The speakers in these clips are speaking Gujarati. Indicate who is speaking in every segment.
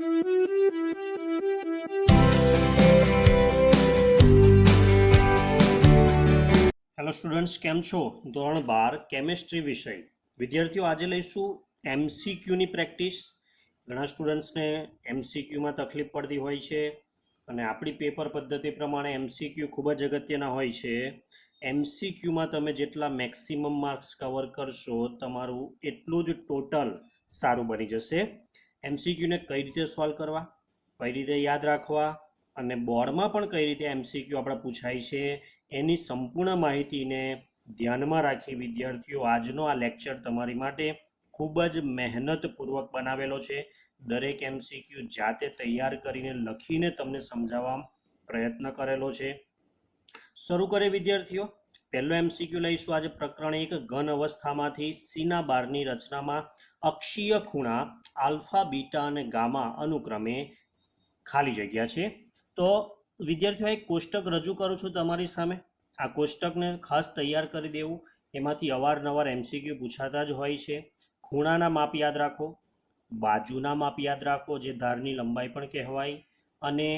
Speaker 1: હેલો સ્ટુડન્ટ્સ, કેમ છો? ધોરણ 12 કેમેસ્ટ્રી વિષય વિદ્યાર્થીઓ, આજે લઈશું એમસીક્યુની પ્રેક્ટિસ. ઘણા સ્ટુડન્ટ્સને એમસીક્યુમાં તકલીફ પડતી હોય છે અને આપણી પેપર પદ્ધતિ પ્રમાણે એમસીક્યુ ખૂબ જ અગત્યના હોય છે. એમસીક્યુમાં તમે જેટલા મેક્સિમમ માર્ક્સ કવર કરશો, તમારું એટલું જ ટોટલ સારું બની જશે. એમસીક્યુને કઈ રીતે સોલ્વ કરવા, કઈ રીતે યાદ રાખવા અને બોર્ડમાં પણ કઈ રીતે એમસીક્યુ આપણે પૂછાય છે, એની સંપૂર્ણ માહિતીને ધ્યાનમાં રાખી વિદ્યાર્થીઓ આજનો આ લેક્ચર તમારી માટે ખૂબ જ મહેનતપૂર્વક બનાવેલો છે. દરેક એમસીક્યુ જાતે તૈયાર કરીને લખીને તમને સમજાવવા પ્રયત્ન કરેલો છે. શરૂ કરે વિદ્યાર્થીઓ. પહેલો એમસીક્યુ લઈશું આજે. પ્રકરણ 1, ઘન અવસ્થામાંથી સીના બારની રચનામાં અક્ષીય ખૂણા આલ્ફા, બીટા અને ગામા અનુક્રમે ખાલી જગ્યા છે. તો વિદ્યાર્થીઓ, એક કોષ્ટક રજૂ કરું છું તમારી સામે. આ કોષ્ટકને ખાસ તૈયાર કરી દેવું. એમાંથી અવારનવાર એમસીક્યુ પૂછાતા જ હોય છે. ખૂણાના માપ યાદ રાખો, બાજુના માપ યાદ રાખો, જે ધારની લંબાઈ પણ કહેવાય, અને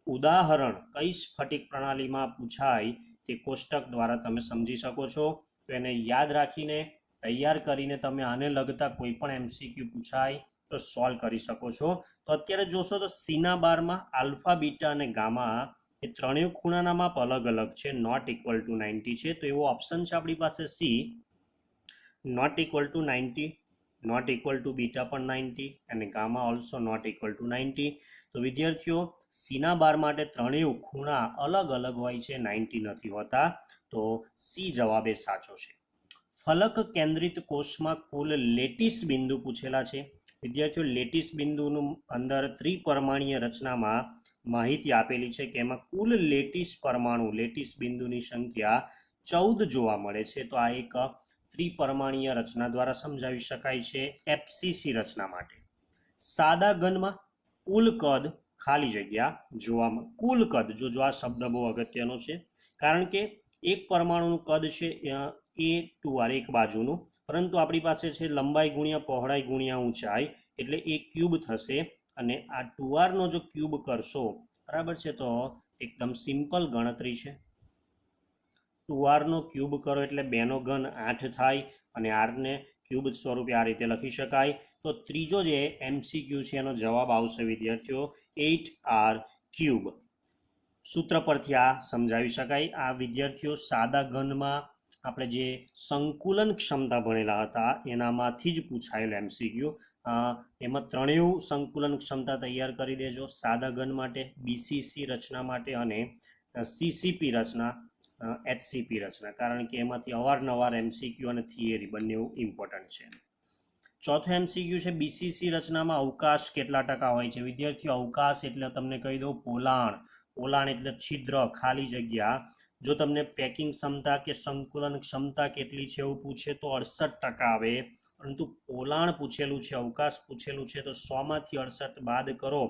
Speaker 1: ઉદાહરણ કઈ સ્ફટિક પ્રણાલીમાં પૂછાય તે કોષ્ટક દ્વારા તમે સમજી શકો છો. તો એને યાદ રાખીને તૈયાર કરીને તમે આને લગતા કોઈ પણ એમસીક્યુ પૂછાય તો સોલ્વ કરી શકો છો. તો અત્યારે જોશો તો સીના બારમાં આલ્ફા, બીટા અને ગામા એ ત્રણેય ખૂણાના માપ અલગ અલગ છે, નોટ ઇક્વલ ટુ 90 છે. તો એવો ઓપ્શન છે આપણી પાસે C, not equal to 90, not equal to beta પણ 90 અને gamma also not equal to 90. તો વિદ્યાર્થીઓ, સીના બાર માટે ત્રણેય ખૂણા અલગ અલગ હોય છે, 90 નથી હોતા. તો સી જવાબ એ સાચો છે. ફલક કેન્દ્રિત કોષમાં કુલ લેટિસ બિંદુ પૂછેલા છે. વિદ્યાર્થીઓ, લેટિસ બિંદુનું અંદર ત્રિપરમાણીય રચનામાં માહિતી આપેલી છે કે એમાં કુલ લેટિસ પરમાણુ, લેટિસ બિંદુની સંખ્યા 14 જોવા મળે છે. તો આ એક ત્રિપરમાણીય રચના દ્વારા સમજાવી શકાય છે એફસીસી રચના માટે. સાદા ઘનમાં કુલ કદ ખાલી જગ્યા જોવા કુલ કદ, જો આ શબ્દ બહુ અગત્યનો છે, કારણ કે એક પરમાણુનું કદ છે એ 2r એક બાજુનું, પરંતુ આપણી પાસે છે લંબાઈ ગુણ્યા પહોળાઈ ગુણ્યા ઊંચાઈ, એટલે એ ક્યુબ થશે. અને આ 2r નો જો ક્યુબ કરશો, બરાબર છે, તો એકદમ સિમ્પલ ગણતરી છે. 2r નો ક્યુબ કરો એટલે 2 નો ઘન 8 થાય અને r ને ક્યુબ સ્વરૂપે આ રીતે લખી શકાય. તો ત્રીજો જે એમસીક્યુ છે એનો જવાબ આવશે વિદ્યાર્થીઓ 8r ક્યુબ. સૂત્ર પરથી આ સમજાવી શકાય. આ વિદ્યાર્થીઓ સાદા ઘનમાં આપણે જે સંકુલન ક્ષમતા ભણેલા હતા એનામાંથી જ પૂછાયેલ એમસીક્યુ. એમાં ત્રણેય સંકુલન ક્ષમતા તૈયાર કરી દેજો, સાદા ઘન માટે, બીસીસી રચના માટે અને સીસીપી રચના, એચસીપી રચના, કારણ કે એમાંથી અવારનવાર એમસીક્યુ અને થિયરી બંને ઇમ્પોર્ટન્ટ છે. ચોથો એમસીક્યુ છે બીસીસી રચનામાં અવકાશ કેટલા ટકા હોય છે. વિદ્યાર્થીઓ, અવકાશ એટલે તમને કહી દઉં પોલાણ. પોલાણ એટલે છિદ્ર, ખાલી જગ્યા. જો તમને પેકિંગ ક્ષમતા કે સંકુલન ક્ષમતા કેટલી છે એવું પૂછે તો 68% આવે, પરંતુ પોલાણ પૂછેલું છે, અવકાશ પૂછેલું છે, તો 100માંથી 68 બાદ કરો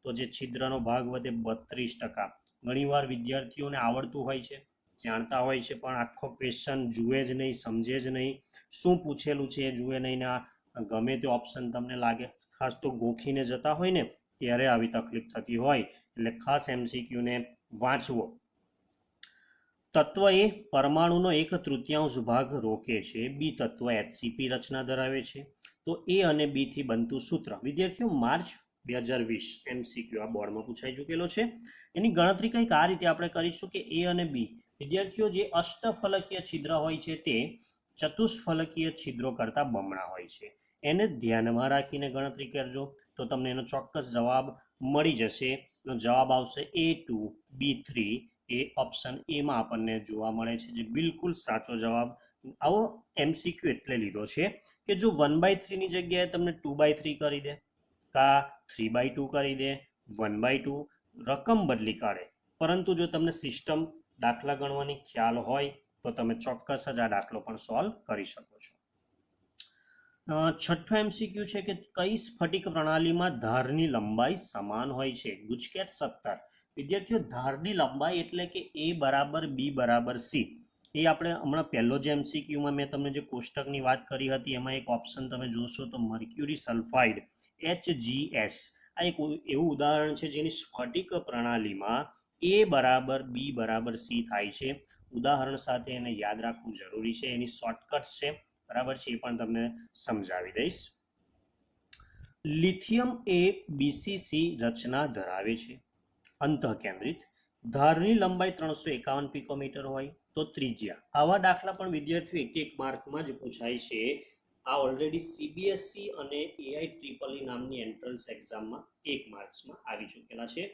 Speaker 1: તો જે છિદ્રનો ભાગ વધે 32%. ઘણીવાર વિદ્યાર્થીઓને આવડતું હોય છે, જાણતા હોય છે, પણ આખો ક્વેશ્ચન જુએ જ નહીં, સમજે જ નહીં, શું પૂછેલું છે એ જુએ નહીં ને ગમે તે ઓપ્શન તમને લાગે. ખાસ તો ગોખીને જતા હોય ને ત્યારે આવી તકલીફ થતી હોય, એટલે ખાસ એમસીક્યુને વાંચવો. તત્વ એ પરમાણુનો 1/3 ભાગ રોકે છે. બી તત્વ એચસીપી રચના ધરાવે છે. તો એ અને બી થી બનતું સૂત્ર. વિદ્યાર્થીઓ, માર્ચ 2020 એમસીક્યુ આ બોર્ડમાં પૂછાઈ ચૂકેલો છે. એની ગણતરી કંઈક આ રીતે આપણે કરીશું કે એ અને બી, વિદ્યાર્થીઓ, જે અષ્ટફલકીય છિદ્ર હોય છે તે ચતુષ્ફલકીય છિદ્રો કરતાં બમણા હોય છે. એને ધ્યાનમાં રાખીને ગણતરી કરજો તો તમને એનો ચોક્કસ જવાબ મળી જશે. એનો જવાબ આવશે A2 B3. એ ઓપ્શન એમાં આપણને જોવા મળે છે, જે બિલકુલ સાચો જવાબ. આવો એમસીક્યુ એટલે લીધો છે કે જો 1/3 ની જગ્યાએ તમને 2/3 કરી દે, કા 3/2 કરી દે, 1/2 રકમ બદલી કાઢે, પરંતુ જો તમને સિસ્ટમ દાખલા ગણવાની ખ્યાલ હોય તો તમે ચોક્કસ જ આ દાખલો પણ સોલ્વ કરી શકો છો. છઠ્ઠો એમસીક્યુ છે કે કઈ સ્ફટિક પ્રણાલીમાં ધારની લંબાઈ સમાન હોય છે. ગુજકેટ 17. વિદ્યાર્થીઓ, ધારની લંબાઈ એટલે કે A બરાબર B બરાબર C. એ આપણે હમણાં પહેલો જે એમસીક્યુમાં મેં તમને જે કોષ્ટકની વાત કરી હતી એમાં એક ઓપ્શન તમે જોશો તો મર્ક્યુરી સલ્ફાઇડ HGS આ એક એવું ઉદાહરણ છે જેની સ્ફટિક પ્રણાલીમાં A બરાબર B બરાબર C થાય છે. ઉદાહરણ સાથે એને યાદ રાખવું જરૂરી છે, એની શોર્ટકટ છે, બરાબર છે, એ પણ તમને સમજાવી દઈશ. લિથિયમ એ BCC રચના ધરાવે છે. અંતઃકેન્દ્રિત, ધારની લંબાઈ 351 પિકોમીટર હોય તો ત્રિજ્યા. આવા દાખલા પણ વિદ્યાર્થીઓ એક માર્કમાં જ પૂછાય છે. આ ઓલરેડી CBSE અને AIEEE નામની એન્ટ્રન્સ એક્ઝામમાં 1 માર્ક્સમાં આવી ચૂકેલા છે.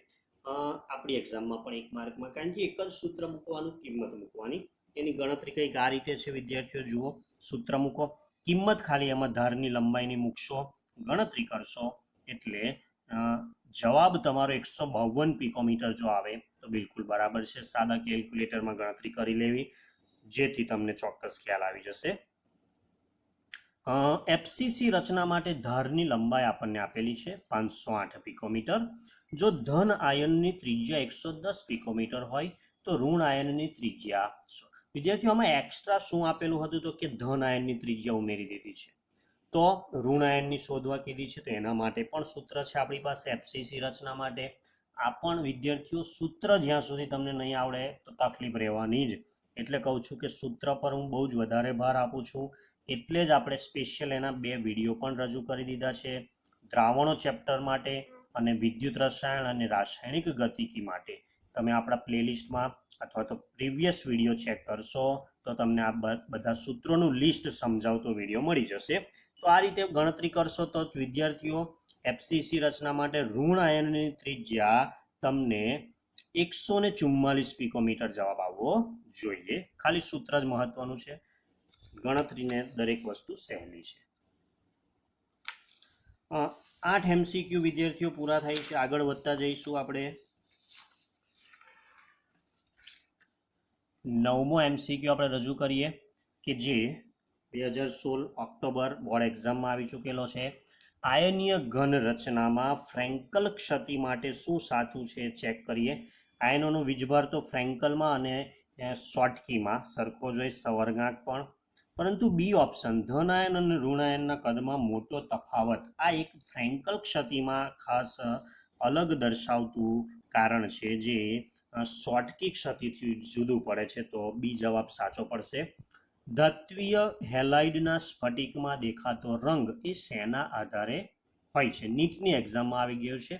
Speaker 1: આપણી એક્ઝામમાં પણ 1 માર્કમાં, કારણ કે એક જ સૂત્ર મૂકવાનું, કિંમત મૂકવાની. એની ગણતરી કંઈક આ રીતે છે વિદ્યાર્થીઓ, જુઓ. સૂત્ર મૂકો, કિંમત ખાલી એમાં ધારની લંબાઈની મૂકશો, ગણતરી કરશો એટલે જવાબ તમારો 152 પિકોમીટર જો આવે તો બિલકુલ બરાબર છે. સાદા કેલ્ક્યુલેટરમાં ગણતરી કરી લેવી જેથી તમને ચોક્કસ ખ્યાલ આવી જશે. FCC રચના માટે ધારની લંબાઈ આપણને આપેલી છે 508 પિકોમીટર. જો ધન આયનની ત્રિજ્યા 110 પિકોમીટર હોય તો ઋણ આયનની ત્રિજ્યા. વિદ્યાર્થીઓ આમાં એક્સ્ટ્રા શું આપેલું હતું તો કે ધન આયનની ત્રિજ્યા ઉમેરી દીધી છે. તો ઋણ આયનની શોધવા કીધી છે, તો એના માટે પણ સૂત્ર છે આપણી પાસે FCC રચના માટે. આ પણ વિદ્યાર્થીઓ સૂત્ર જ્યાં સુધી તમને નહીં આવડે તો તકલીફ રહેવાની જ, એટલે કહું છું કે સૂત્ર પર હું બહુ જ વધારે ભાર આપું છું. એટલે જ આપણે સ્પેશિયલ એના 2 વિડીયો પણ રજૂ કરી દીધા છે, દ્રાવણો ચેપ્ટર માટે અને વિદ્યુત રસાયણ અને રાસાયણિક ગતિકી માટે. તમે આપણા પ્લેલિસ્ટમાં અથવા તો પ્રીવિયસ વિડીયો ચેક કરશો તો તમને આ બધા સૂત્રોનું લિસ્ટ સમજાવતો વિડીયો મળી જશે. તો આ રીતે ગણતરી કરશો તો વિદ્યાર્થીઓ FCC રચના માટે ઋણ આયનની ત્રિજ્યા તમને 144 પિકોમીટર જવાબ આવવો જોઈએ. ખાલી સૂત્ર જ મહત્વનું છે, ગણતરીને દરેક વસ્તુ સહેલી છે. 8 MCQ વિદ્યાર્થીઓ પૂરા થાય છે. આગળ વધતા જઈશું આપણે. 9મો MCQ આપણે રજૂ કરીએ કે જે 2016 ઓક્ટોબર બોર્ડ એક્ઝામમાં આવી ચૂકેલો છે. આયનીય ઘન રચનામાં ફ્રેન્કલ ક્ષતિ માટે શું સાચું છે ચેક કરીએ. આયનોનો વીજભાર તો ફ્રેન્કલમાં અને શોર્ટકીમાં સરખો જ હોય, સવર્ગાંક પણ, પરંતુ બી ઓપ્શન ધન આયન અને ઋણ આયનના કદમાં મોટો તફાવત આ એક ફ્રેન્કલ ક્ષતિમાં ખાસ અલગ દર્શાવતું કારણ છે જે શોર્ટકી ક્ષતિથી જુદું પડે છે. તો બી જવાબ સાચો પડશે. ધાત્વીય હેલાઇડના સ્ફટિકમાં દેખાતો રંગ એ શેના આધારે હોય છે? નીટની એક્ઝામમાં આવી ગયો છે.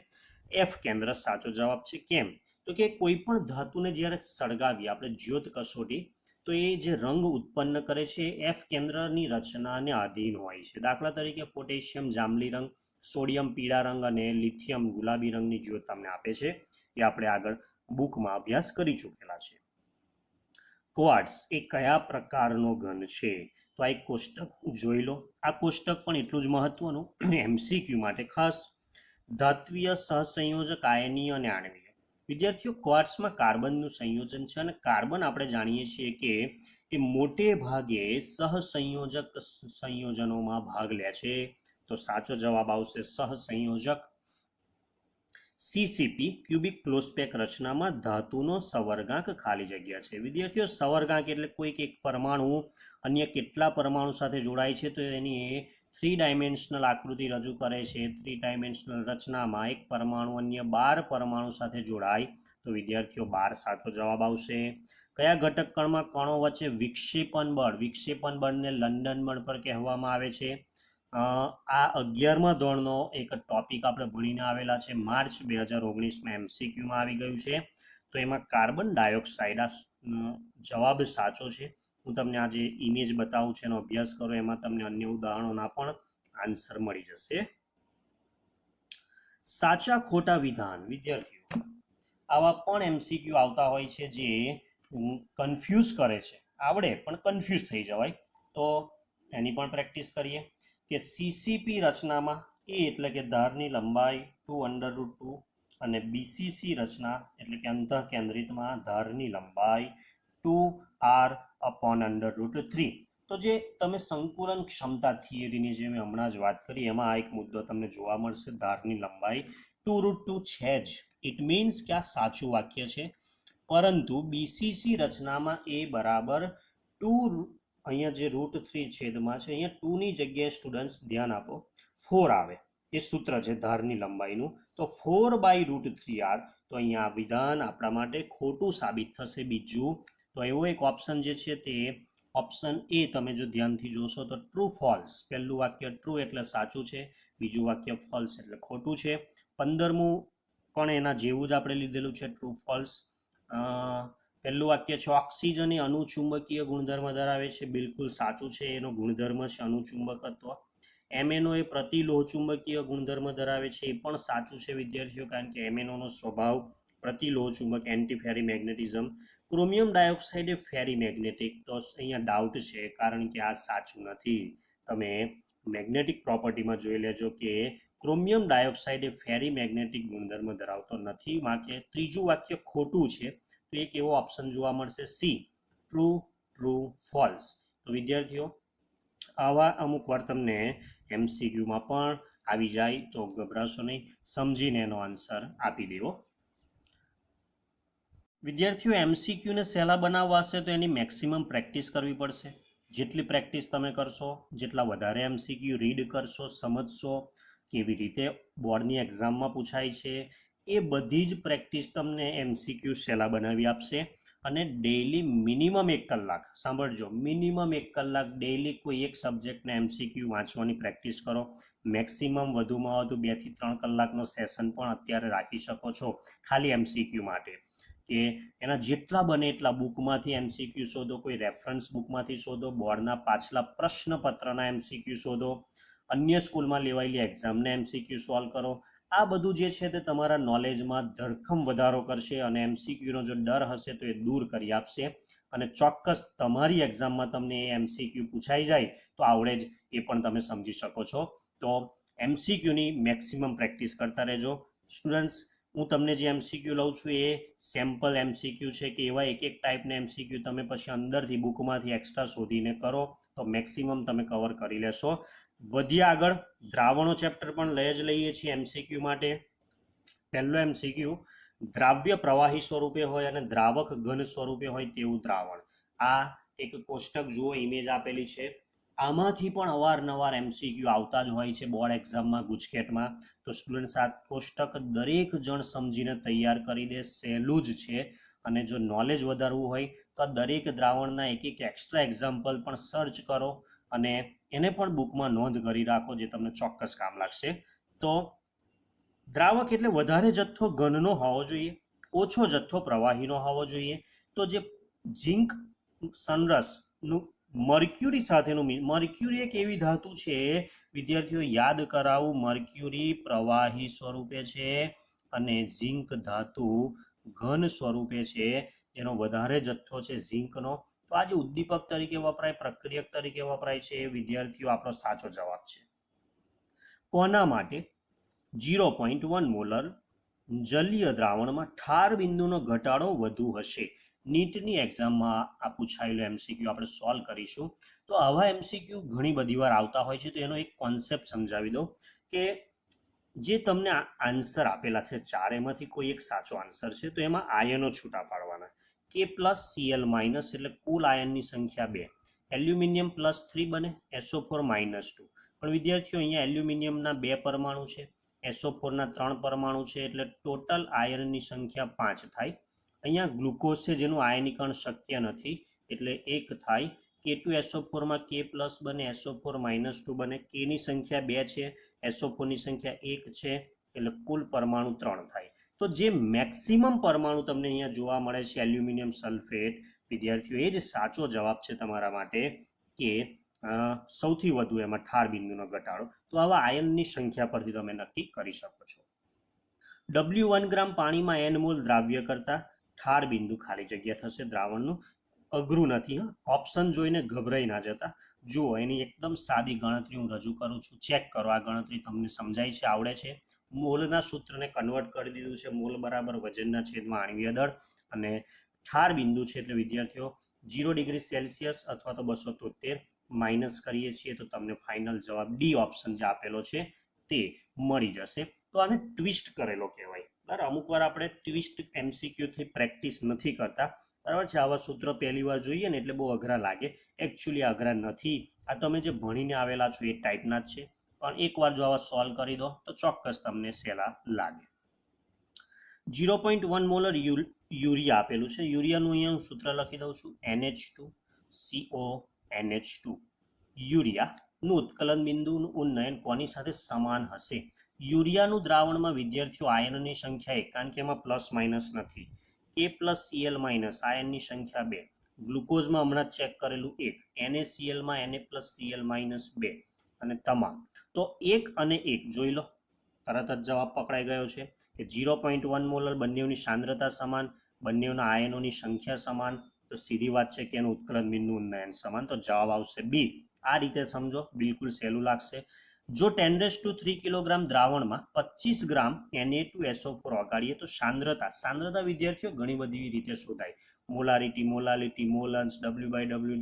Speaker 1: F કેન્દ્ર સાચો જવાબ છે. કેમ તો કે કોઈ પણ ધાતુને જ્યારે સળગાવીએ આપણે જ્યોત કસોટી તો એ જે રંગ ઉત્પન્ન કરે છે F કેન્દ્રની રચનાને આધીન હોય છે. દાખલા તરીકે પોટેશિયમ જાંબલી રંગ, સોડિયમ પીળા રંગ અને લિથિયમ ગુલાબી રંગની જ્યોત તમને આપે છે. એ આપણે આગળ બુકમાં અભ્યાસ કરી ચૂકેલા છે. ક્વાર્ટઝ એ કયા પ્રકારનો ઘન છે? તો આ એક કોષ્ટક જોઈ લો. આ કોષ્ટક પણ એટલું જ મહત્વનું MCQ માટે ખાસ. ધાત્વીય સહસંયોજક આયનીય અને આણ્વીય. વિદ્યાર્થીઓ ક્વાર્ટઝમાં કાર્બનનું સંયોજન છે અને કાર્બન આપણે જાણીએ છીએ કે એ મોટે ભાગે સહસંયોજક સંયોજનોમાં ભાગ લે છે. તો સાચો જવાબ આવશે સહસંયોજક. CCP ક્યુબિક ક્લોઝપેક રચનામાં ધાતુનો સવર્ગાંક ખાલી જગ્યા છે. વિદ્યાર્થીઓ સવર્ગાંક એટલે કોઈક એક પરમાણુ અન્ય કેટલા પરમાણુ સાથે જોડાય છે તો એની 3 ડાયમેન્શનલ આકૃતિ રજૂ કરે છે. 3 ડાયમેન્શનલ રચનામાં એક પરમાણુ અન્ય 12 પરમાણુ સાથે જોડાય તો વિદ્યાર્થીઓ 12 સાચો જવાબ આવશે. કયા ઘટક કણમાં કણો વચ્ચે વિક્ષેપન બળને લંડન બળ પર કહેવામાં આવે છે? આ 11મા ધોરણનો એક ટોપિક આપણે ભણીને આવેલા છે, માર્ચ 2019માં MCQમાં આવી ગયું છે. તો એમાં કાર્બન ડાયોક્સાઇડ જવાબ સાચો છે. હું તમને આ જે ઇમેજ બતાવું છું એનો અભ્યાસ કરો, એમાં તમને અન્ય ઉદાહરણોના પણ આન્સર મળી જશે. સાચા ખોટા વિધાન. વિદ્યાર્થીઓ આવા પણ MCQ આવતા હોય છે જે કન્ફ્યુઝ કરે છે, આવડે પણ કન્ફ્યુઝ થઈ જવાય. તો એની પણ પ્રેક્ટિસ કરીએ કે CCP રચનામાં એ એટલે કે ધારની લંબાઈ 2√2 અને BCC રચના એટલે કે અંતઃકેન્દ્રિતમાં ધારની લંબાઈ 2r/√3. તો જે તમે સંકુલન ક્ષમતા થિયરીની જે મેં હમણાં જ વાત કરી એમાં આ એક મુદ્દો તમને જોવા મળશે. ધારની લંબાઈ 2√2 છે જ, ઇટ મીન્સ કે આ સાચું વાક્ય છે. પરંતુ BCC રચનામાં એ બરાબર 2, અહીંયા જે √3 છેદમાં છે અહીંયા 2ની જગ્યાએ સ્ટુડન્ટ્સ ધ્યાન આપો 4 આવે. એ સૂત્ર છે ધારની લંબાઈનું. તો 4/√3r, તો અહીંયા આ વિધાન આપણા માટે ખોટું સાબિત થશે. બીજું તો એવો એક ઓપ્શન જે છે તે ઓપ્શન એ તમે જો ધ્યાનથી જોશો તો ટ્રુ ફોલ્સ. પહેલું વાક્ય ટ્રુ એટલે સાચું છે, બીજું વાક્ય ફોલ્સ એટલે ખોટું છે. 15મું પણ એના જેવું જ આપણે લીધેલું છે, ટ્રુ ફોલ્સ. પહેલું વાક્ય છે ઓક્સિજન એ અણુચુંબકીય ગુણધર્મ ધરાવે છે, બિલકુલ સાચું છે, એનો ગુણધર્મ છે અણુચુંબકત્વ. MnO એ પ્રતિલોહચુંબકીય ગુણધર્મ ધરાવે છે, એ પણ સાચું છે વિદ્યાર્થીઓ, કારણ કે MnOનો સ્વભાવ પ્રતિલોહચુંબક, એન્ટી ફેરી મેગ્નેટિઝમ. ક્રોમિયમ ડાયોક્સાઇડ એ ફેરી મેગ્નેટિક, તો અહીંયા ડાઉટ છે કારણ કે આ સાચું નથી. તમે મેગ્નેટિક પ્રોપર્ટીમાં જોઈ લેજો કે ક્રોમિયમ ડાયોક્સાઇડ એ ફેરી મેગ્નેટિક ગુણધર્મ ધરાવતો નથી. માટે ત્રીજું વાક્ય ખોટું છે, તો એક એવો ઓપ્શન જોવા મળશે સી, ટ્રુ, ટ્રુ, ફોલ્સ. તો વિદ્યાર્થીઓ આવા અમુક વાર તમને MCQમાં પણ આવી જાય તો ગભરાશો નહીં, સમજીને એનો આન્સર આપી દેવો. વિદ્યાર્થીઓ MCQને સહેલા બનાવવા હશે તો એની મેક્સિમમ પ્રેક્ટિસ કરવી પડશે. જેટલી પ્રેક્ટિસ તમે કરશો, જેટલા વધારે MCQ રીડ કરશો, સમજશો કેવી રીતે બોર્ડની એક્ઝામમાં પૂછાય છે, એ બધી જ પ્રેક્ટિસ તમને MCQ સહેલા બનાવી આપશે. અને ડેઇલી મિનિમમ 1 કલાક, સાંભળજો, મિનિમમ 1 કલાક ડેઇલી કોઈ એક સબ્જેક્ટના MCQ વાંચવાની પ્રેક્ટિસ કરો. મેક્સિમમ વધુમાં વધુ 2 થી 3 કલાકનો સેશન પણ અત્યારે રાખી શકો છો ખાલી MCQ માટે, કે એના જેટલા બને એટલા બુકમાંથી MCQ શોધો, કોઈ રેફરન્સ બુકમાંથી શોધો, બોર્ડના પાછલા પ્રશ્નપત્રના MCQ શોધો, અન્ય સ્કૂલમાં લેવાયેલી એક્ઝામના MCQ સોલ્વ કરો. આ બધું જે છે તે તમારા નોલેજમાં ધરખમ વધારો કરશે અને MCQનો જો ડર હશે તો એ દૂર કરી આપશે. અને ચોક્કસ તમારી એક્ઝામમાં તમને એ MCQ પૂછાઈ જાય તો આવડે જ, એ પણ તમે સમજી શકો છો. તો MCQની મેક્સિમમ પ્રેક્ટિસ કરતા રહેજો. સ્ટુડન્ટ્સ, હું તમને જે MCQ લઉં છું એ સેમ્પલ MCQ છે, કે એવા એક ટાઈપના MCQ તમે પછી અંદરથી બુકમાંથી એક્સ્ટ્રા શોધીને કરો તો મેક્સિમમ તમે કવર કરી લેશો. વધ્યા આગળ દ્રાવણો ચેપ્ટર પણ લઈ જ લઈએ છીએ MCQ માટે. પહેલો MCQ, દ્રાવ્ય પ્રવાહી સ્વરૂપે હોય અને દ્રાવક ઘન સ્વરૂપે હોય તેવું દ્રાવણ. આ એક કોષ્ટક જુઓ, ઇમેજ આપેલી છે. આમાંથી પણ અવારનવાર MCQ આવતા જ હોય છે બોર્ડ એક્ઝામમાં, ગુજકેટમાં. તો સ્ટુડન્ટ્સ, આ કોષ્ટક દરેક જણ સમજીને તૈયાર કરી દે, સહેલું જ છે. અને જો નોલેજ વધારવું હોય તો આ દરેક દ્રાવણના એક એક્સ્ટ્રા એક્ઝામ્પલ પણ સર્ચ કરો અને એને પણ બુકમાં નોંધ કરી રાખો, જે તમને ચોક્કસ કામ લાગશે. તો દ્રાવક એટલે વધારે જથ્થો ઘનનો હોવો જોઈએ, ઓછો જથ્થો પ્રવાહીનો હોવો જોઈએ. તો જે ઝિંક સનરસનું મર્ક્યુરી સાથેનું, મર્ક્યુરી એક એવી ધાતુ છે વિદ્યાર્થીઓ, યાદ કરાવું, મર્ક્યુરી પ્રવાહી સ્વરૂપે છે અને ઝિંક ધાતુ ઘન સ્વરૂપે છે, જેનો વધારે જથ્થો છે ઝિંકનો. તો આ જે ઉદ્દીપક તરીકે વપરાય, પ્રક્રિયક તરીકે વપરાય છે, એ વિદ્યાર્થીઓ આપણો સાચો જવાબ છે. કોના માટે 0.1 મોલર જલીય દ્રાવણમાં ઠાર બિંદુનો ઘટાડો વધુ હશે? નીટની એક્ઝામમાં આ પૂછાયેલું MCQ આપણે સોલ્વ કરીશું. તો આવા MCQ ઘણી બધી વાર આવતા હોય છે, તો એનો એક કોન્સેપ્ટ સમજાવી દો કે જે તમને આન્સર આપેલા છે 4, એમાંથી કોઈ એક સાચો આન્સર છે, તો એમાં આયનો છૂટા પાડવાના. K+Cl- એટલે કુલ આયનની સંખ્યા 2, એલ્યુમિનિયમ +3 બને, SO4 -2. પણ વિદ્યાર્થીઓ અહીંયા એલ્યુમિનિયમના 2 પરમાણુ છે, SO4ના 3 પરમાણુ છે, એટલે ટોટલ આયનની સંખ્યા 5 થાય. અહીંયા ગ્લુકોઝ છે જેનું આયનીકરણ શક્ય નથી, એટલે 1 થાય. K2SO4માં K+ બને, SO4 -2 બને, Kની સંખ્યા 2 છે, SO4ની સંખ્યા 1 છે, એટલે કુલ પરમાણુ 3 થાય. તો જે મેક્સિમમ પરમાણુ તમને અહીંયા જોવા મળે છે એલ્યુમિનિયમ સલ્ફેટ, વિદ્યાર્થીઓ એ જ સાચો જવાબ છે તમારા માટે, કે સૌથી વધુ એમાં ઠાર બિંદુનો ઘટાડો. તો આવા આયનની સંખ્યા પરથી તમે નક્કી કરી શકો છો. W1 ગ્રામ પાણીમાં N મોલ દ્રાવ્ય કરતા ઠાર બિંદુ ખાલી જગ્યા થશે દ્રાવણનું. અઘરું નથી, ઓપ્શન જોઈને ગભરાઈ ના જતા. જુઓ, એની એકદમ સાદી ગણતરી હું રજૂ કરું છું, ચેક કરો. આ ગણતરી તમને સમજાય છે, આવડે છે. મોલના સૂત્રને કન્વર્ટ કરી દીધું છે, મોલ બરાબર વજનના છેદમાં આણ્વીય દળ, અને ઠાર બિંદુ છે એટલે વિદ્યાર્થીઓ 0 ડિગ્રી સેલ્સિયસ અથવા તો 273 માઇનસ કરીએ છીએ તો તમને ફાઇનલ જવાબ ડી ઓપ્શન જે આપેલો છે તે મળી જશે. તો આને ટ્વિસ્ટ કરેલો કહેવાય. બરાબર, અમુક વાર આપણે ટ્વિસ્ટ MCQ થી પ્રેક્ટિસ નથી કરતા, બરાબર છે. આવા સૂત્ર પહેલી વાર જોઈએ ને એટલે બહુ અઘરા લાગે, એકચ્યુઅલી અઘરા નથી. આ તમે જે ભણીને આવેલા છો એ ટાઈપના જ છે, પણ એકવાર જો આવા સોલ્વ કરી દો તો ચોક્કસ તમને સહેલા લાગે. 0.1 મોલર યુરિયા આપેલું છે. યુરિયાનું અહીંયા હું સૂત્ર લખી દઉં છું, NH2CO યુરિયાનું ઉત્કલન બિંદુનું ઉન્નયન કોની સાથે સમાન હશે? યુરિયાનું દ્રાવણમાં વિદ્યાર્થીઓ આયનની સંખ્યા 1, કારણ કે એમાં પ્લસ માઇનસ નથી. K+Cl- આયનની સંખ્યા 2. ગ્લુકોઝમાં હમણાં ચેક કરેલું 1. NaCl માં Na+Cl- 2 અને તમામ. તો 1 અને 1 જોઈ લો, તરત જ જવાબ પકડાઈ ગયો છે કે 0.1 મોલર, બંનેની સાંદ્રતા સમાન, બંનેના આયનોની સંખ્યા સમાન, તો સીધી વાત છે કે એનું ઉત્કલન બિંદુ ઉન્નયન સમાન, તો જવાબ આવશે બી. આ રીતે સમજો, બિલકુલ સહેલું લાગશે. જો 10⁵ કિલોગ્રામ દ્રાવણમાં 25 ગ્રામ Na2SO4 ઓગાળીએ તો સાંદ્રતા વિદ્યાર્થીઓ ઘણી બધી રીતે શોધાય. મોલારિટી, મોલન્સ, W/W,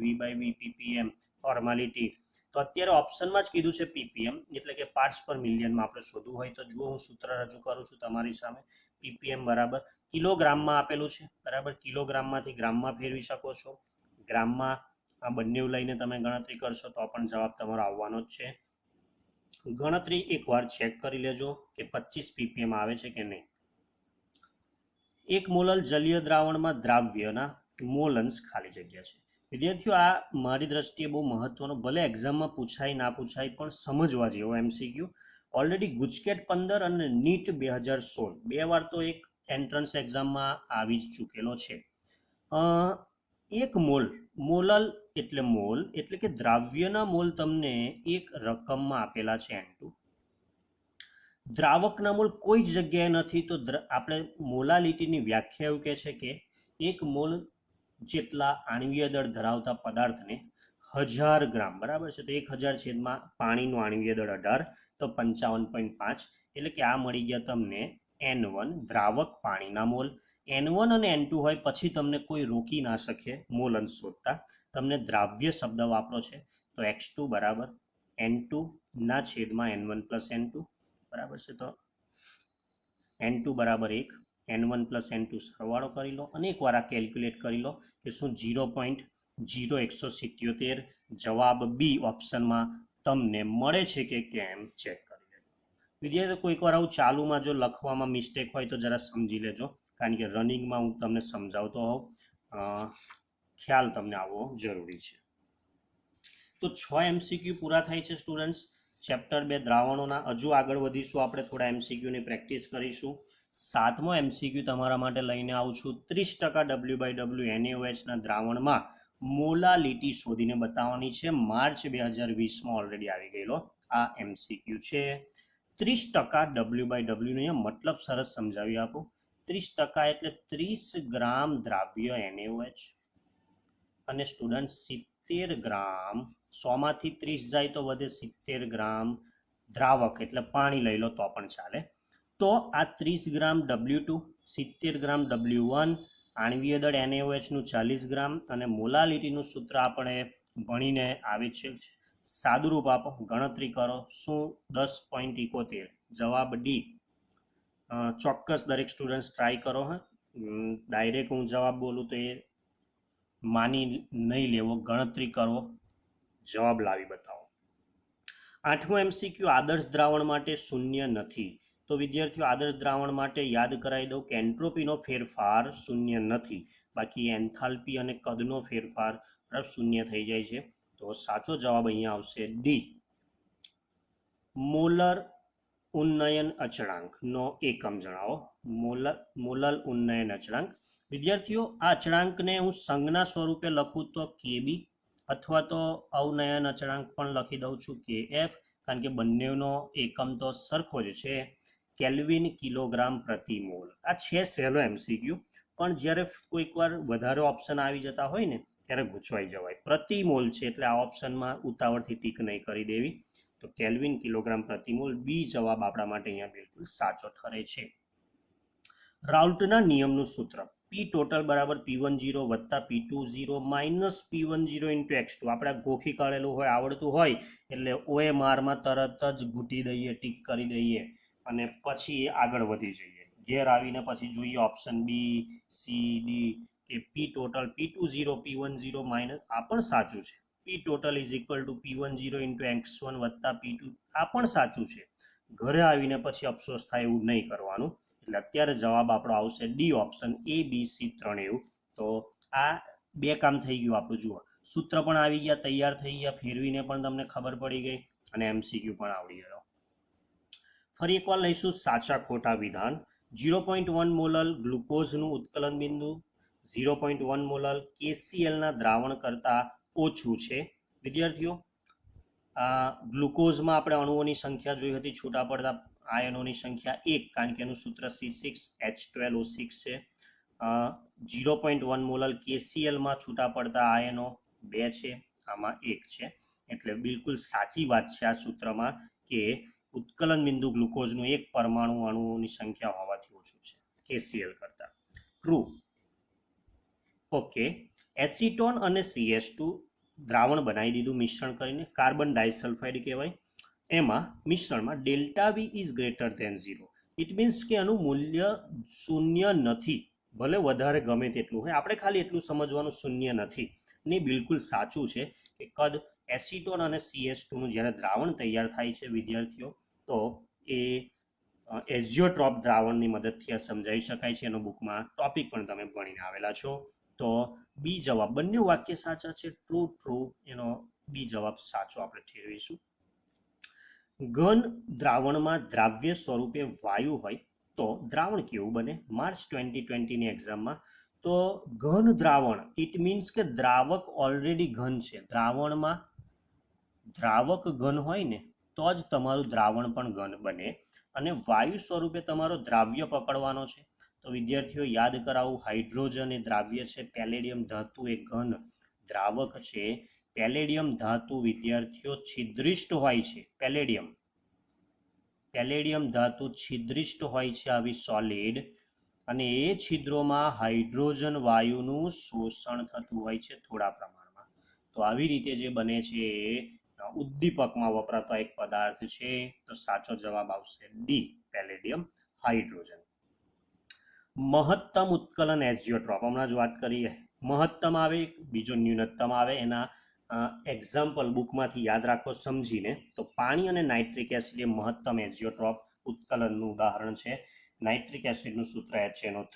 Speaker 1: V/V, ppm, ફોર્માલિટી. તો અત્યારે ઓપ્શનમાં જ કીધું છે ppm, એટલે કે પાર્ટ્સ પર મિલિયનમાં આપણે શોધવું હોય તો જુઓ, હું સૂત્ર રજૂ કરું છું તમારી સામે. ppm બરાબર કિલોગ્રામમાં આપેલું છે, બરાબર, કિલોગ્રામમાંથી ગ્રામમાં ફેરવી શકો છો. ગ્રામમાં આ બંને લઈને તમે ગણતરી કરશો તો પણ જવાબ તમારો આવવાનો જ છે. ગણતરી એકવાર ચેક કરી લેજો કે 25 ppm આવે છે કે નહીં. 1 મોલર જલીય દ્રાવણમાં દ્રાવ્યના મોલન્સ ખાલી જગ્યા છે. વિદ્યાર્થીઓ, આ મારી દ્રષ્ટિએ બહુ મહત્વનો, ભલે એક્ઝામમાં પૂછાય ના પૂછાય પણ સમજવા જેવો MCQ. ઓલરેડી ગુજકેટ 15 અને નીટ 2016 બે વાર તો એક એન્ટ્રન્સ એક્ઝામમાં આવી જ ચૂકેલો છે. 1 મોલલ એટલે મોલ, એટલે કે દ્રાવ્યના મોલ તમને એક રકમમાં આપેલા છે N2. દ્રાવકના મોલ કોઈ જ જગ્યાએ નથી, તો આપણે મોલાલિટીની વ્યાખ્યા એવું કહે છે કે 1 મોલ જેટલા આણ્વીય દળ ધરાવતા પદાર્થને 1000 ગ્રામ, બરાબર છે, તો 1000 પાણીનું આણ્વીય દળ 18, તો 55.5, એટલે કે આ મળી ગયા તમને N1 દ્રાવક પાણીના મોલ. N1 અને N2 હોય પછી તમને કોઈ રોકી ના શકે મોલન્સ શોધતા. તમને દ્રાવ્ય શબ્દ વાપરો છે તો X2 બરાબર N2/N1+N2, બરાબર છે, તો N2 બરાબર 1, N1+N2 સરવાળો કરી લો અને એકવાર આ કેલ્ક્યુલેટ કરી લો કે શું 0.0177 જવાબ બી ઓપ્શનમાં તમને મળે છે કે કેમ, ચેક કરી લેજો. વિદ્યાર્થીઓ, કોઈક વાર આવું ચાલુમાં જો લખવામાં મિસ્ટેક હોય તો જરા સમજી લેજો, કારણ કે રનિંગમાં હું તમને સમજાવતો હોઉં, ખ્યાલ તમને આવવો જરૂરી છે. તો 6 MCQ પૂરા થાય છે સ્ટુડન્ટ્સ ચેપ્ટર 2 દ્રાવણોના. હજુ આગળ વધીશું, આપણે થોડા MCQની પ્રેક્ટિસ કરીશું. 7મો MCQ તમારા માટે લઈને આવું છું. 30% W/W NaOHના દ્રાવણમાં મોલાલિટી શોધીને બતાવવાની છે. માર્ચ 2020માં ઓલરેડી આવી ગયેલો આ MCQ છે. 30% W/W નો મતલબ સરસ સમજાવી આપું. 30% એટલે 30 ગ્રામ દ્રાવ્ય NaOH અને સ્ટુડન્ટ 70 ગ્રામ, 100માંથી 30 જાય તો વધે 70 ગ્રામ દ્રાવક, એટલે પાણી લઈ લો તો પણ ચાલે. તો આ 30 ગ્રામ W2, 70 ગ્રામ W1, આણ્વીય દળ NaOH નું 40 ગ્રામ અને મોલાલિટીનું સૂત્ર આપણે ભણીને આવે છે. સાદુરૂપ આપો, ગણતરી કરો, શું 10.71, જવાબ ડી. ચોક્કસ દરેક સ્ટુડન્ટ ટ્રાય કરો. ડાયરેક્ટ હું જવાબ બોલું તો એ માની નહીં લેવો, ગણતરી કરો, જવાબ લાવી બતાવો. 8મો MCQ આદર્શ દ્રાવણ માટે શૂન્ય નથી. તો વિદ્યાર્થીઓ, આદર્શ દ્રાવણ માટે યાદ કરાવી દઉં કે એન્ટ્રોપીનો ફેરફાર શૂન્ય નથી, બાકી એન્થાલ્પી અને કદનો ફેરફાર શૂન્ય થઈ જાય છે. તો સાચો જવાબ અહીંયા આવશે ડી. મોલર ઉન્નયન અચળાંકનો એકમ જણાવો. મોલર ઉન્નયન અચળાંક. વિદ્યાર્થીઓ, આ અચળાંકને હું સંજ્ઞા સ્વરૂપે લખું તો KB, અથવા તો અવનયન અચળાંક પણ લખી દઉં છું KF, કારણ કે બંનેનો એકમ તો સરખો જ છે, કેલ્વિન કિલોગ્રામ પ્રતિ મોલ. આ છે સહેલો MCQ, પણ જ્યારે કોઈક વાર વધારે ઓપ્શન આવી જતા હોય ને ત્યારે ગૂંચવાઈ જવાય. પ્રતિ મોલ છે એટલે આ ઓપ્શનમાં ઉતાવળથી ટીક નહીં કરી દેવી. તો કેલ્વિન કિલોગ્રામ પ્રતિ મોલ, બી જવાબ આપણા માટે અહીંયા બિલકુલ સાચો ઠરે છે. રાઉલ્ટના નિયમનું સૂત્ર P ટોટલ બરાબર P10 વત્તા P20 minus P10 into X2. આપણે ગોખી કાઢેલું હોય, આવડતું હોય એટલે OMRમાં તરત જ ઘૂંટી દઈએ, ટીક કરી દઈએ અને પછી આગળ વધી જઈએ. ઘેર આવીને પછી જોઈએ ઓપ્શન બી, સી, ડી કે P total P20 P10 minus, આ પણ સાચું છે. P P total is equal to P10 into X1 વત્તા P2, આ પણ સાચું છે. ઘરે આવીને પછી અફસોસ થાય એવું નહીં કરવાનું. એટલે અત્યારે જવાબ આપણો આવશે ડી ઓપ્શન, ABC 3 એવું. તો આ બે કામ થઈ ગયું આપણું. જુઓ, સૂત્ર પણ આવી ગયા, તૈયાર થઈ ગયા, ફેરવીને પણ તમને ખબર પડી ગઈ અને MCQ પણ આવડી ગયો. ફરી એકવાર લઈશું સાચા ખોટા વિધાન. 0.1 મોલર ગ્લુકોઝનું ઉત્કલન બિંદુ 0.1 મોલર KClના દ્રાવણ કરતાં ઓછું છે. વિદ્યાર્થીઓ, ગ્લુકોઝમાં આપણે અણુઓની સંખ્યા જોઈ હતી, છૂટા પડતા આયનોની સંખ્યા 1, કારણ કે એનું સૂત્ર C6H12O6 છે. 0.1 મોલર KClમાં છૂટા પડતા આયનો 2 છે, આમાં 1 છે. એટલે બિલકુલ સાચી વાત છે આ સૂત્રમાં કે ઉત્કલન બિંદુ ગ્લુકોઝનું એક પરમાણુ અણુઓની સંખ્યા હોવાથી ઓછું છે KCl કરતાં. ટ્રુ. ઓકે, એસિટોન અને CH2 દ્રાવણ બનાવી દીધું મિશ્રણ કરીને, કાર્બન ડાયસલ્ફાઇડ કહેવાય. એમાં મિશ્રણમાં delta V is greater than 0. It means કે એનું મૂલ્ય શૂન્ય નથી, ભલે વધારે ગમે તેટલું હોય, આપણે ખાલી એટલું સમજવાનું શૂન્ય નથી. ને બિલકુલ સાચું છે કે કદ એસિટોન અને CH2નું જ્યારે દ્રાવણ તૈયાર થાય છે વિદ્યાર્થીઓ, તો એ એઝિયોટ્રોપ દ્રાવણની મદદથી આ સમજાવી શકાય છે. એનો બુકમાં ટોપિક પણ તમે ભણીને આવેલા છો. તો બી જવાબ, બંને વાક્ય સાચા છે. ટ્રુ ટ્રુ, એનો બી જવાબ સાચો આપણે ઠેરવીશું. ઘન દ્રાવણમાં દ્રાવ્ય સ્વરૂપે વાયુ હોય તો દ્રાવણ કેવું બને? માર્ચ 2020ની એક્ઝામમાં તો ઘન દ્રાવણ ઇટ મીન્સ કે દ્રાવક ઓલરેડી ઘન છે. દ્રાવણમાં દ્રાવક ઘન હોય ને તો જ તમારું દ્રાવણ પણ ઘન બને. અને વાયુ સ્વરૂપે તમારો દ્રાવ્ય પકડવાનો છે. તો વિદ્યાર્થીઓ યાદ કરાવું, હાઇડ્રોજન એ દ્રાવ્ય છે, પેલેડિયમ ધાતુ એ ઘન દ્રાવક છે. પેલેડિયમ ધાતુ વિદ્યાર્થીઓ છિદ્રિષ્ટ હોય છે. પેલેડિયમ ધાતુ છિદ્રિષ્ટ હોય છે, આવી સોલિડ, અને એ છિદ્રોમાં હાઇડ્રોજન વાયુનું શોષણ થતું હોય છે થોડા પ્રમાણમાં. તો આવી રીતે જે બને છે એ ઉદ્દીપકમાં વપરાતો એક પદાર્થ છે. તો સાચો જવાબ આવશે ડી, પેલેડિયમ હાઇડ્રોજન. મહત્તમ ઉત્કલન એઝિયોટ્રોપ, હમણાં જ વાત કરીએ, મહત્તમ આવે, બીજો ન્યૂનતમ આવે. એના એક્ઝામ્પલ બુકમાંથી યાદ રાખો સમજીને. તો પાણી અને નાઇટ્રિક એસિડ એ મહત્તમ એઝિયોટ્રોપ ઉત્કલનનું ઉદાહરણ છે. નાઇટ્રિક એસિડનું સૂત્ર HNO3.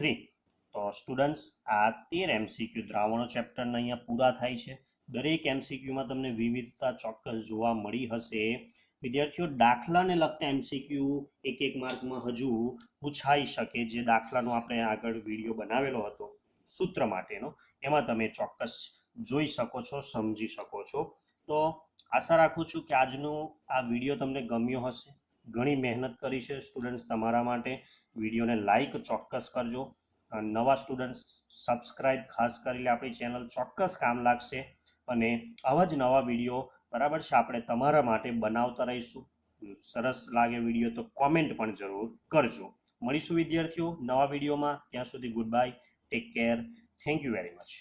Speaker 1: તો સ્ટુડન્ટ્સ, આ 13 MCQ દ્રાવણો ચેપ્ટરના અહીંયા પૂરા થાય છે. દરેક MCQમાં તમને વિવિધતા ચોક્કસ જોવા મળી હશે. વિદ્યાર્થીઓ, દાખલાને લગતા MCQ એક માર્કમાં હજુ પૂછાઈ શકે. જે દાખલાનો આપણે આગળ વિડીયો બનાવેલો હતો સૂત્ર માટેનો, એમાં તમે ચોક્કસ જોઈ શકો છો, સમજી શકો છો. તો આશા રાખું છું કે આજનો આ વિડીયો તમને ગમ્યો હશે. ઘણી મહેનત કરી છે સ્ટુડન્ટ્સ તમારા માટે. વિડીયોને લાઈક ચોક્કસ કરજો. નવા સ્ટુડન્ટ્સ સબસ્ક્રાઈબ ખાસ કરીને આપણી ચેનલ ચોક્કસ કામ લાગશે. અને આવા જ નવા વિડીયો બરાબર છે આપણે તમારા માટે બનાવતા રહીશું. સરસ લાગે વિડીયો તો કોમેન્ટ પણ જરૂર કરજો. મળીશું વિદ્યાર્થીઓ નવા વિડીયોમાં. ત્યાં સુધી good bye, take care, thank you very much.